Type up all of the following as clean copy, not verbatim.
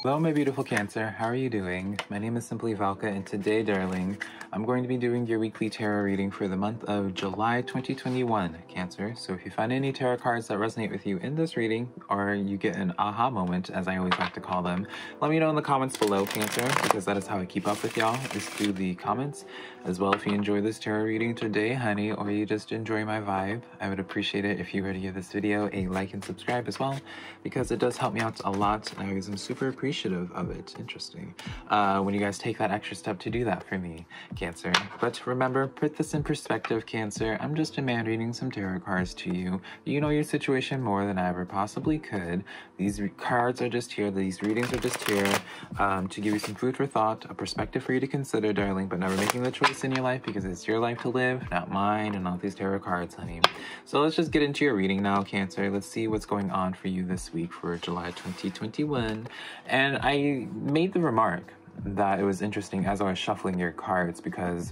Hello, my beautiful Cancer. How are you doing? My name is SimplyVelca, and today, darling, I'm going to be doing your weekly tarot reading for the month of July 2021, Cancer. So if you find any tarot cards that resonate with you in this reading, or you get an aha moment, as I always like to call them, let me know in the comments below, Cancer, because that is how I keep up with y'all, is through the comments. As well, if you enjoy this tarot reading today, honey, or you just enjoy my vibe, I would appreciate it if you were to give this video a like and subscribe as well, because it does help me out a lot, and I always am super appreciative of it. Interesting. When you guys take that extra step to do that for me, Cancer. But remember, put this in perspective, Cancer. I'm just a man reading some tarot cards to you. You know your situation more than I ever possibly could. These cards are just here. These readings are just here to give you some food for thought, a perspective for you to consider, darling, but never making the choice in your life because it's your life to live, not mine, and not these tarot cards, honey. So let's just get into your reading now, Cancer. Let's see what's going on for you this week for July 2021. And I made the remark that it was interesting as I was shuffling your cards because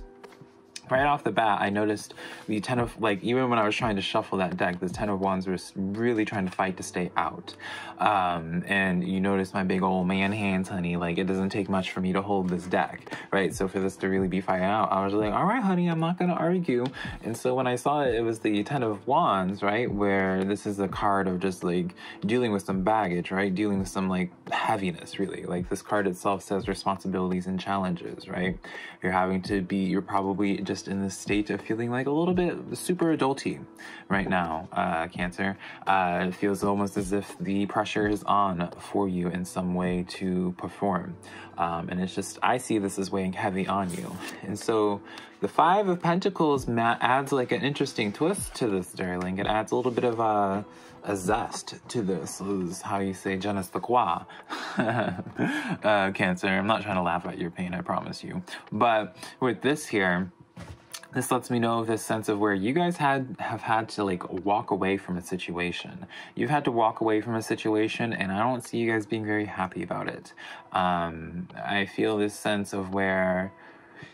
right off the bat, I noticed the Ten of, even when I was trying to shuffle that deck, the Ten of Wands was really trying to fight to stay out. And you notice my big old man hands, honey, it doesn't take much for me to hold this deck, right? So for this to really be fighting out, I was like, all right, honey, I'm not going to argue. And so when I saw it, it was the Ten of Wands, right? Where this is a card of just dealing with some baggage, right? Dealing with some heaviness, really. This card itself says responsibilities and challenges, right? You're probably just in this state of feeling a little bit super adulty right now, Cancer. It feels almost as if the pressure is on for you in some way to perform. And it's just, I see this as weighing heavy on you. And so the Five of Pentacles adds an interesting twist to this, darling. It adds a little bit of a zest to this, is how you say je ne sais quoi, Cancer. I'm not trying to laugh at your pain, I promise you. But with this here, this lets me know of this sense of where you guys have had to walk away from a situation. You've had to walk away from a situation, and I don't see you guys being very happy about it. I feel this sense of where,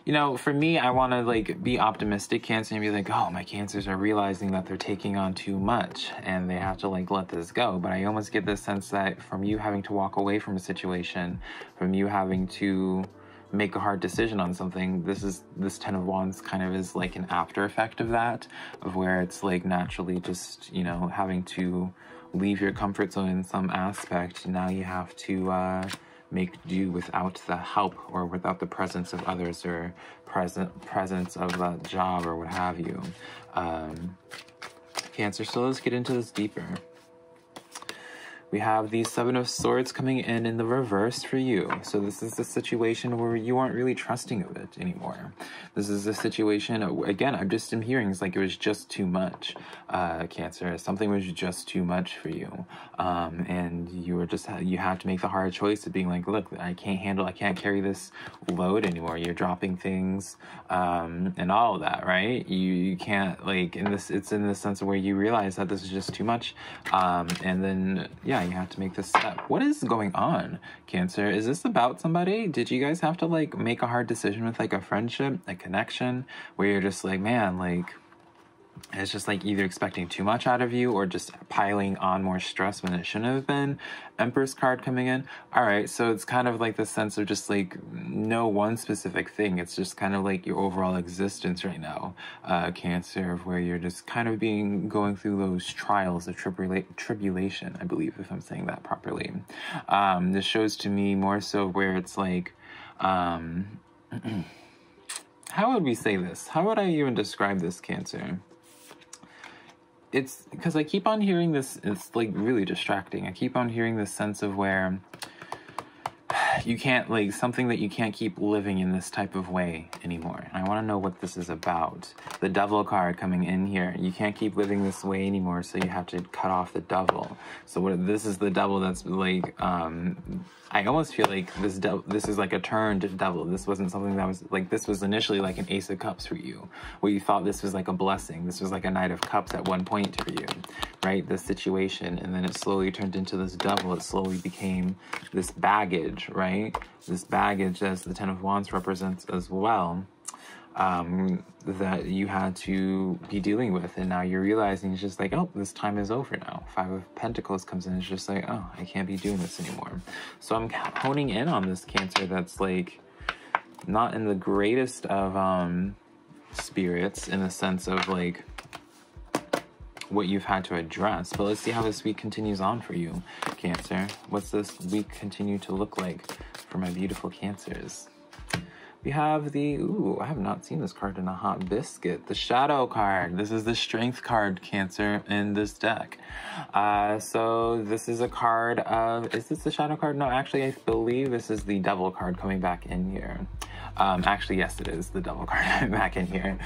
for me, I want to be optimistic, Cancer, and be oh, my Cancers are realizing that they're taking on too much and they have to let this go. But I almost get this sense that from you having to walk away from a situation, from you having to make a hard decision on something, this Ten of Wands kind of is an after effect of that, of where it's naturally just, having to leave your comfort zone in some aspect. Now you have to make do without the help or without the presence of others or presence of that job or what have you. Cancer, so let's get into this deeper. We have the Seven of Swords coming in the reverse for you. So this is the situation where you aren't really trusting of it anymore. This is a situation, again, I'm hearing it was just too much, Cancer. Something was just too much for you. And you have to make the hard choice of being look, I can't carry this load anymore. You're dropping things, and all of that, right? You can't, it's in the sense of where you realize that this is just too much. And then, yeah, you have to make this step. What is going on, Cancer? Is this about somebody? Did you guys have to make a hard decision with a friendship, a connection, where you're just man, it's just either expecting too much out of you or just piling on more stress when it shouldn't have been? Empress card coming in. All right, so it's kind of the sense of just no one specific thing. It's just kind of your overall existence right now, Cancer, of where you're just kind of going through those trials of tribulation, I believe, if I'm saying that properly. This shows to me more so where it's how would we say this? How would I even describe this, Cancer? It's because I keep on hearing this, it's really distracting. I keep on hearing this sense of where you can't, something that you can't keep living in this type of way anymore. And I want to know what this is about. The Devil card coming in here. You can't keep living this way anymore, so you have to cut off the Devil. So this is the Devil that's I almost feel this is a turned devil. This wasn't something that was this was initially an Ace of Cups for you, where you thought this was a blessing. This was a Knight of Cups at one point for you, right? This situation, and then it slowly turned into this devil. It slowly became this baggage, right? This baggage, as the Ten of Wands represents as well. that you had to be dealing with, and now you're realizing it's just like, oh, this time is over now. Five of Pentacles comes in, it's just like, oh, I can't be doing this anymore. So I'm honing in on this Cancer that's like not in the greatest of spirits, in the sense of like what you've had to address. But let's see how this week continues on for you, Cancer. What's this week continue to look like for my beautiful Cancers? We have the, ooh, I have not seen this card in a hot biscuit. The Shadow card. This is the Strength card, Cancer, in this deck. So this is a card of, is this the Shadow card? No, actually, I believe this is the Devil card coming back in here. Actually, yes, it is the Devil card coming back in here.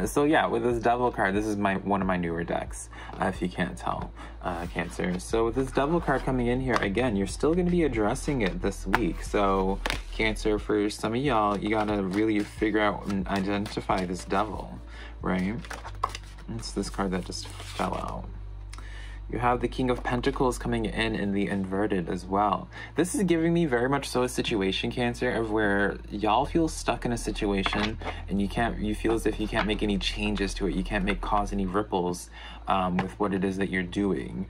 So yeah, with this Devil card, this is one of my newer decks, if you can't tell, Cancer. So with this Devil card coming in here, again, you're still going to be addressing it this week. So Cancer, for some of y'all, you gotta really figure out and identify this Devil, right? It's this card that just fell out. You have the King of Pentacles coming in the inverted as well. This is giving me very much so a situation, Cancer, of where y'all feel stuck in a situation and you feel as if you can't make any changes to it. You can't cause any ripples with what it is that you're doing,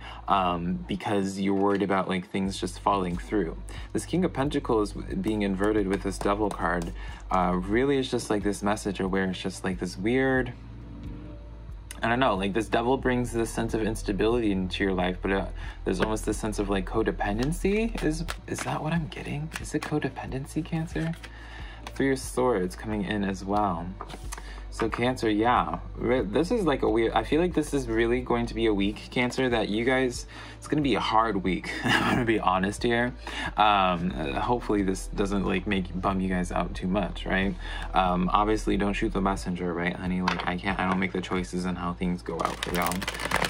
because you're worried about like things just falling through. This King of Pentacles being inverted with this Devil card really is just like this message of where it's just like this weird, I don't know, like this Devil brings this sense of instability into your life, but there's almost this sense of like codependency. Is that what I'm getting? Is it codependency, Cancer? For your Swords coming in as well. So Cancer, yeah, this is like a weird, I feel like this is really going to be a week, Cancer, that you guys, it's going to be a hard week. I'm going to be honest here. Hopefully this doesn't like bum you guys out too much, right? Obviously don't shoot the messenger, right, honey? Like I don't make the choices in how things go out for y'all.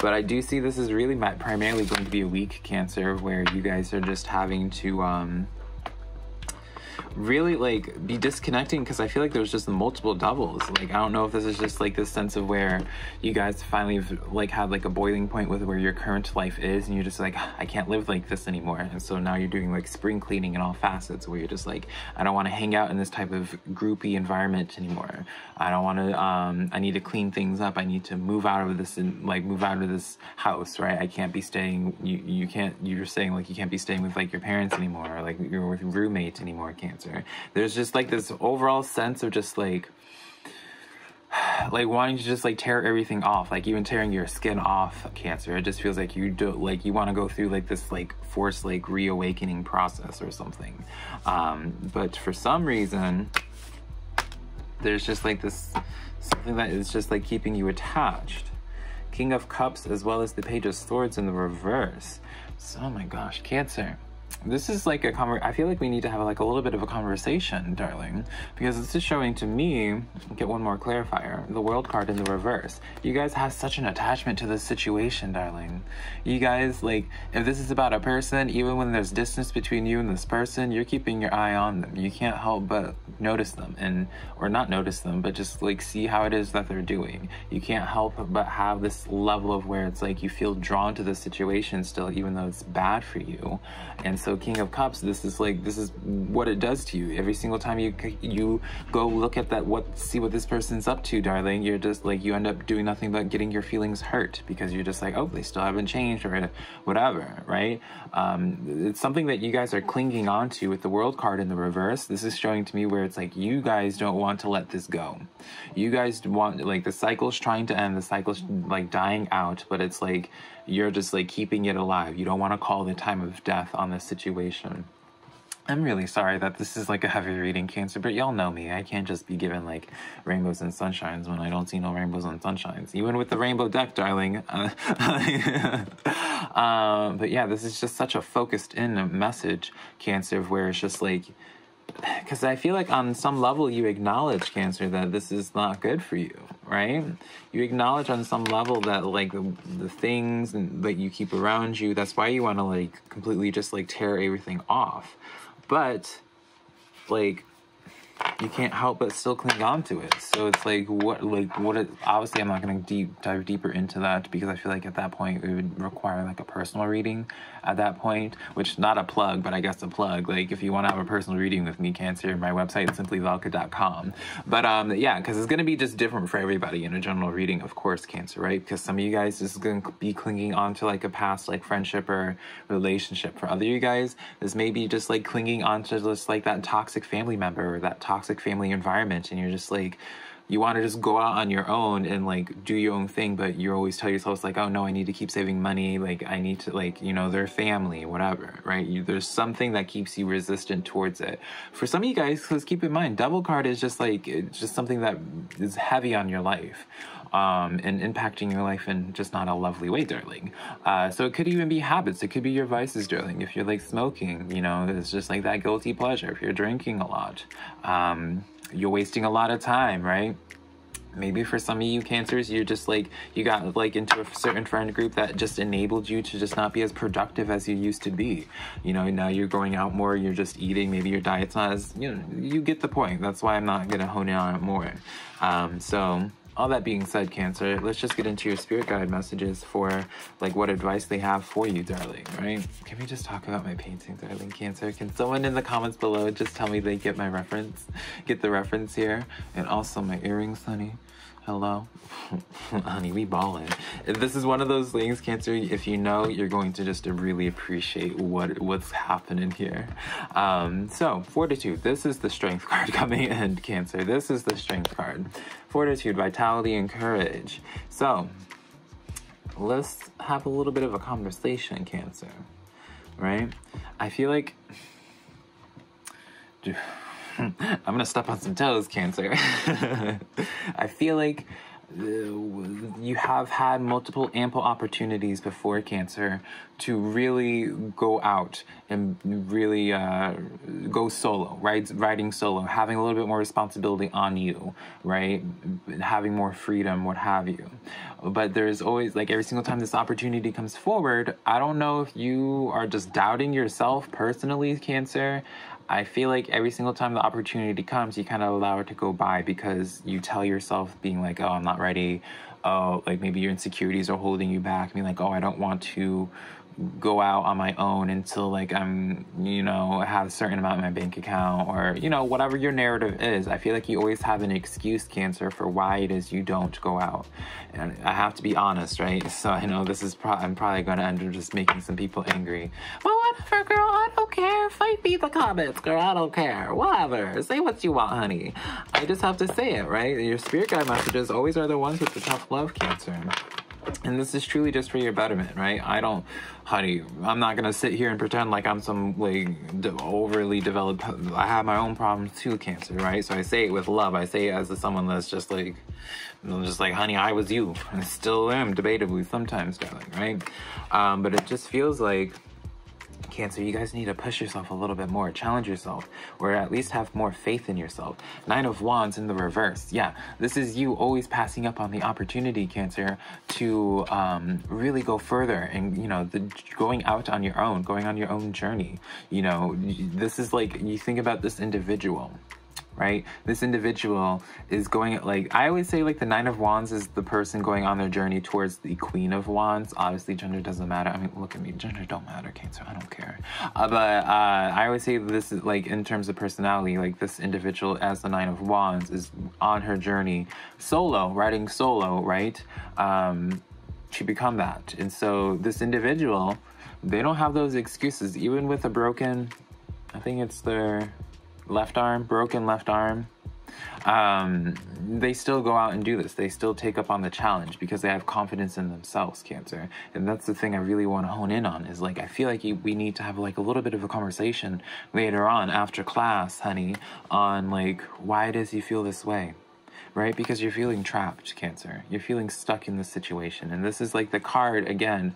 But I do see this is really primarily going to be a week, Cancer, where you guys are just having to, really like be disconnecting, because I feel like there's just multiple Devils. Like I don't know if this is just like this sense of where you guys finally like had like a boiling point with where your current life is, and you're just like, I can't live like this anymore. And so now you're doing like spring cleaning in all facets, where you're just like, I don't want to hang out in this type of groupie environment anymore. I don't want to, I need to clean things up. I need to move out of this and like move out of this house, right? I can't be staying, you're saying like you can't be staying with like your parents anymore, or like you're with roommates anymore, Cancer. There's just like this overall sense of just like wanting to just like tear everything off, like even tearing your skin off, Cancer. It just feels like you want to go through like this like forced like reawakening process or something. But for some reason there's just like this something that is just like keeping you attached. King of Cups as well as the Page of Swords in the reverse. So, oh my gosh, Cancer. This is like I feel like we need to have like a little bit of a conversation, darling, because this is showing to me, get one more clarifier, the World card in the reverse. You guys have such an attachment to this situation, darling. You guys, like, if this is about a person, even when there's distance between you and this person, you're keeping your eye on them. You can't help but notice them, or not notice them, but just like see how it is that they're doing. You can't help but have this level of where it's like you feel drawn to the situation still, even though it's bad for you. And so King of Cups, this is what it does to you. Every single time you go look at that, see what this person's up to, darling, you're just like, you end up doing nothing but getting your feelings hurt, because you're just like, oh, they still haven't changed or whatever, right? It's something that you guys are clinging on to with the World card in the reverse. This is showing to me where it's like you guys don't want to let this go. You guys want, like, the cycle's trying to end, the cycle's like dying out, but it's like you're just like keeping it alive. You don't want to call the time of death on this situation. I'm really sorry that this is like a heavy reading, Cancer, but y'all know me. I can't just be given like rainbows and sunshines when I don't see no rainbows and sunshines, even with the rainbow deck, darling. But yeah, this is just such a focused in message, Cancer, where it's just like, because I feel like on some level you acknowledge, Cancer, that this is not good for you, right? You acknowledge on some level that like the things that you keep around you, that's why you want to like completely just like tear everything off. But like you can't help but still cling on to it. So it's like, obviously I'm not going to dive deeper into that, because I feel like at that point it would require like a personal reading at that point, which, not a plug, but I guess a plug. Like, if you want to have a personal reading with me, Cancer, my website is SimplyVelca.com. But yeah, because it's going to be just different for everybody in a general reading, of course, Cancer, right? Because some of you guys is going to be clinging on to like a past like friendship or relationship. For other you guys, this may be just like clinging on to just like that toxic family member or that toxic family environment, and you're just like, you want to just go out on your own and like do your own thing, but you always tell yourself, it's like, oh no, I need to keep saving money, like I need to, like, you know, their family, whatever, right? There's something that keeps you resistant towards it. For some of you guys, because keep in mind, Devil card is just like, it's just something that is heavy on your life, and impacting your life in just not a lovely way, darling. So it could even be habits. It could be your vices, darling. If you're like smoking, you know, it's just like that guilty pleasure. If you're drinking a lot, you're wasting a lot of time, right? Maybe for some of you Cancers, you're just like, you got like into a certain friend group that just enabled you to just not be as productive as you used to be. You know, now you're going out more, you're just eating, maybe your diet's not as, you know, you get the point. That's why I'm not going to hone in on it more. So all that being said, Cancer, let's just get into your spirit guide messages for like what advice they have for you, darling, right? Can we just talk about my painting, darling, Cancer? Can someone in the comments below just tell me they get my reference, get the reference here? And also my earrings, honey. Hello? Honey, we ballin'. This is one of those things, Cancer, if you know, you're going to just really appreciate what's happening here. So, Fortitude. This is the Strength card coming in, Cancer. This is the Strength card. Fortitude, vitality, and courage. So, let's have a little bit of a conversation, Cancer. Right? I feel like... I'm gonna step on some toes, Cancer. I feel like you have had multiple ample opportunities before, Cancer, to really go out and really go solo, right? Riding solo, having a little bit more responsibility on you, right? Having more freedom, what have you. But there's always, like, every single time this opportunity comes forward, I don't know if you are just doubting yourself personally, Cancer. I feel like every single time the opportunity comes, you kind of allow it to go by because you tell yourself, being like, oh, I'm not ready. Oh, like maybe your insecurities are holding you back. Being like, oh, I don't want to go out on my own until like I'm, you know, have a certain amount in my bank account, or, you know, whatever your narrative is. I feel like you always have an excuse, Cancer, for why it is you don't go out. And I have to be honest, right? So I know this is I'm probably going to end up just making some people angry. Well, whatever, girl, I don't care. Fight me in the comments, girl, I don't care. Whatever, say what you want, honey. I just have to say it, right? Your spirit guide messages always are the ones with the tough love, Cancer. And this is truly just for your betterment, right? Honey, I'm not going to sit here and pretend like I'm some, like, overly developed. I have my own problems too, Cancer, right? So I say it with love. I say it as someone that's just like, honey, I was you. And I still am, debatably, sometimes, darling, right? But it just feels like, Cancer, you guys need to push yourself a little bit more, challenge yourself, or at least have more faith in yourself. Nine of Wands in the reverse. Yeah, this is you always passing up on the opportunity, Cancer, to really go further and, you know, going out on your own, going on your own journey. You know, this is like, you think about this individual, right? This individual is going, like, I always say, like, the Nine of Wands is the person going on their journey towards the Queen of Wands. Obviously, gender doesn't matter. I mean, look at me. Gender don't matter, Cancer. I don't care. But I always say this is, like, in terms of personality, like, this individual as the Nine of Wands is on her journey solo, riding solo, right? To become that. And so this individual, they don't have those excuses. Even with a broken, I think it's their left arm, broken left arm, they still go out and do this. They still take up on the challenge because they have confidence in themselves, Cancer. And that's the thing I really want to hone in on, is like, I feel like we need to have like a little bit of a conversation later on after class, honey, on like why it is you feel this way. Right? Because you're feeling trapped, Cancer. You're feeling stuck in this situation. And this is like the card, again,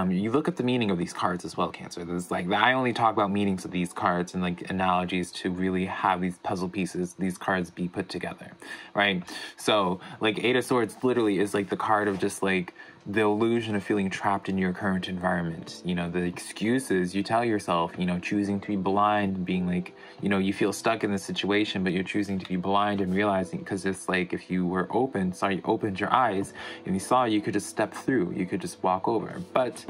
you look at the meaning of these cards as well, Cancer. There's like, I only talk about meanings of these cards and like analogies to really have these puzzle pieces, these cards be put together, right? So like Eight of Swords literally is like the card of just like the illusion of feeling trapped in your current environment. You know, the excuses you tell yourself, you know, choosing to be blind, being like, you know, you feel stuck in this situation, but you're choosing to be blind and realizing, because it's like if you were you opened your eyes and you saw, you could just step through, you could just walk over. But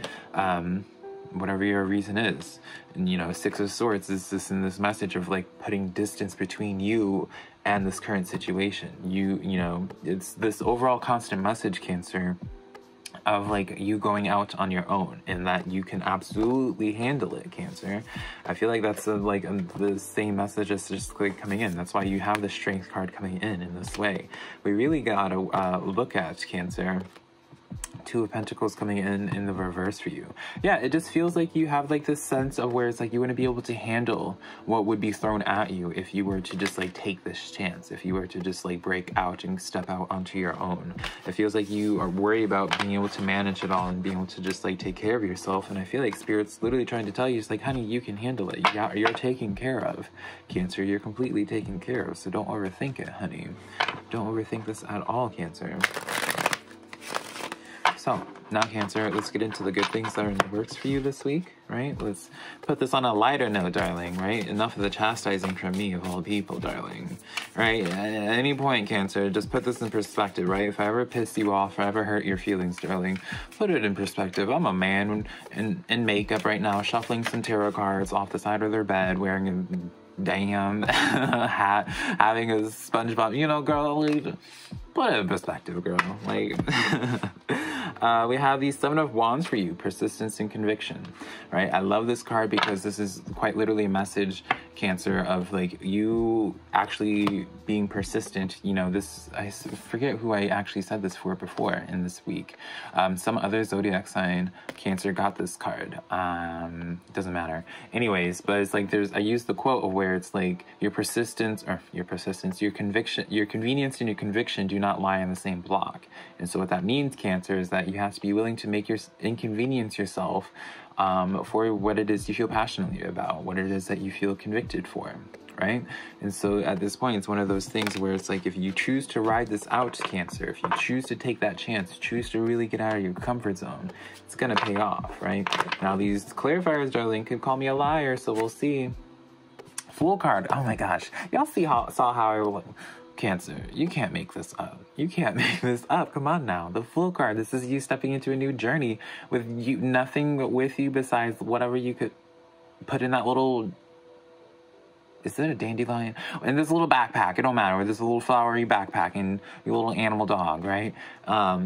whatever your reason is, and you know, Six of Swords is this message of like putting distance between you and this current situation. You know, it's this overall constant message, Cancer, of like you going out on your own, and that you can absolutely handle it, Cancer. I feel like that's the same message as just like coming in. That's why you have the Strength card coming in this way. We really gotta look at, Cancer, Two of Pentacles coming in the reverse for you. Yeah, it just feels like you have like this sense of where it's like you want to be able to handle what would be thrown at you if you were to just like take this chance, if you were to just like break out and step out onto your own. It feels like you are worried about being able to manage it all and being able to just like take care of yourself. And I feel like Spirit's literally trying to tell you, it's like, honey, you can handle it. You're taken care of, Cancer. You're completely taken care of. So don't overthink it, honey. Don't overthink this at all, Cancer. So, now Cancer, let's get into the good things that are in the works for you this week, right? Let's put this on a lighter note, darling, right? Enough of the chastising from me, of all people, darling, right? At any point, Cancer, just put this in perspective, right? If I ever piss you off, if I ever hurt your feelings, darling, put it in perspective. I'm a man in makeup right now, shuffling some tarot cards off the side of their bed, wearing a damn hat, having a SpongeBob, you know, girl, put it in perspective, girl. Like, we have the Seven of Wands for you, persistence and conviction, right? I love this card because this is quite literally a message, Cancer, of like you actually being persistent. You know, this, I forget who I actually said this for before in this week. Some other zodiac sign, Cancer, got this card. Doesn't matter. Anyways, but it's like I used the quote of where it's like your convenience and your conviction do not lie on the same block. And so what that means, Cancer, is that you have to be willing to make inconvenience yourself for what it is you feel passionately about, what it is that you feel convicted for, right? And so at this point, it's one of those things where it's like if you choose to ride this out, Cancer, if you choose to take that chance, choose to really get out of your comfort zone, it's gonna pay off, right? Now these clarifiers, darling, could call me a liar, so we'll see. Fool card, oh my gosh, y'all saw how I Cancer, you can't make this up. You can't make this up. Come on now. The Fool card. This is you stepping into a new journey with nothing with you besides whatever you could put in that little... Is it a dandelion? In this little backpack, it don't matter. With this little flowery backpack and your little animal dog, right?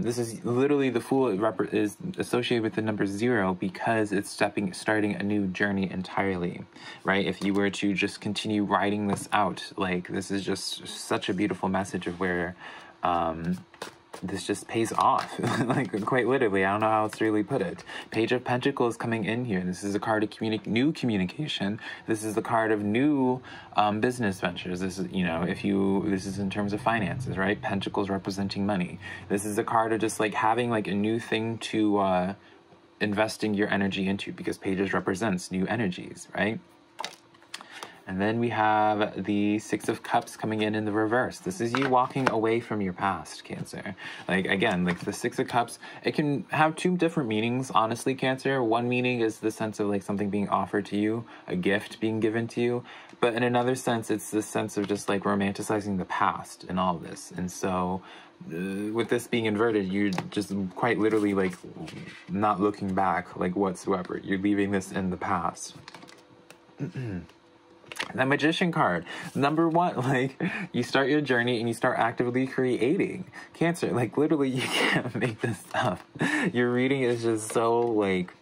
This is literally the Fool is associated with the number 0 because it's starting a new journey entirely, right? If you were to just continue writing this out, like this is just such a beautiful message of where this just pays off, like quite literally. I don't know how else to really put it. Page of Pentacles coming in here. This is a card of new communication. This is the card of new business ventures. This is, you know, this is in terms of finances, right? Pentacles representing money. This is a card of just like having like a new thing to investing your energy into, because Pages represents new energies, right? And then we have the Six of Cups coming in the reverse. This is you walking away from your past, Cancer. Like, again, like the Six of Cups, it can have two different meanings, honestly, Cancer. One meaning is the sense of like something being offered to you, a gift being given to you. But in another sense, it's the sense of just like romanticizing the past and all of this. And so with this being inverted, you're just quite literally like not looking back like whatsoever. You're leaving this in the past. The Magician card, number 1, like you start your journey and you start actively creating, Cancer. Like literally, you can't make this up. Your reading is just so like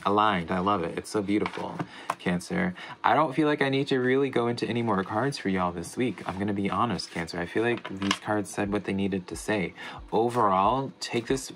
aligned. I love it. It's so beautiful, Cancer. I don't feel like I need to really go into any more cards for y'all this week. I'm gonna be honest, Cancer. I feel like these cards said what they needed to say. Overall, take this,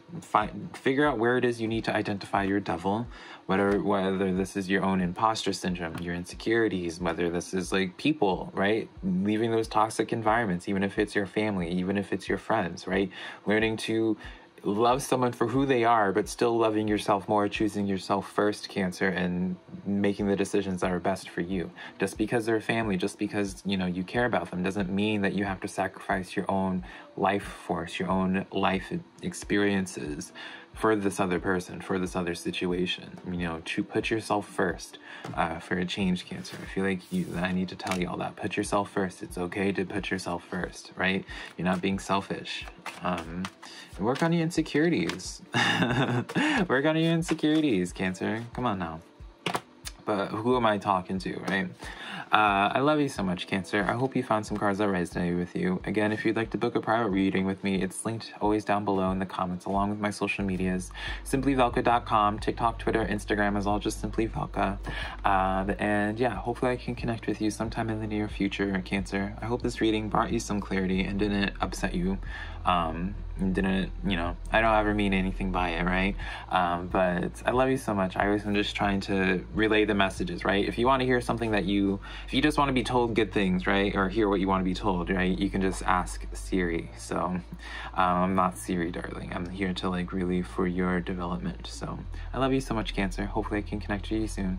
figure out where it is you need to identify your devil, whether this is your own imposter syndrome, your insecurities, whether this is like people, right? Leaving those toxic environments, even if it's your family, even if it's your friends, right? Learning to love someone for who they are, but still loving yourself more, choosing yourself first, Cancer, and making the decisions that are best for you. Just because they're family, just because, you know, you care about them, doesn't mean that you have to sacrifice your own life force, your own life experiences for this other person, for this other situation. You know, to put yourself first for a change, Cancer. I feel like I need to tell you all that. Put yourself first. It's okay to put yourself first, right? You're not being selfish. Work on your insecurities. Work on your insecurities, Cancer. Come on now. But who am I talking to, right? I love you so much, Cancer. I hope you found some cards that resonate with you. Again, if you'd like to book a private reading with me, it's linked always down below in the comments, along with my social medias. SimplyVelca.com, TikTok, Twitter, Instagram is all just SimplyVelca. And yeah, hopefully I can connect with you sometime in the near future, Cancer. I hope this reading brought you some clarity and didn't upset you. Didn't, you know, I don't ever mean anything by it, right? But I love you so much. I always am just trying to relay the messages, right? If you want to hear something that if you just want to be told good things, right? Or hear what you want to be told, right? You can just ask Siri. So I'm not Siri, darling. I'm here to like really for your development. So I love you so much, Cancer. Hopefully I can connect with you soon.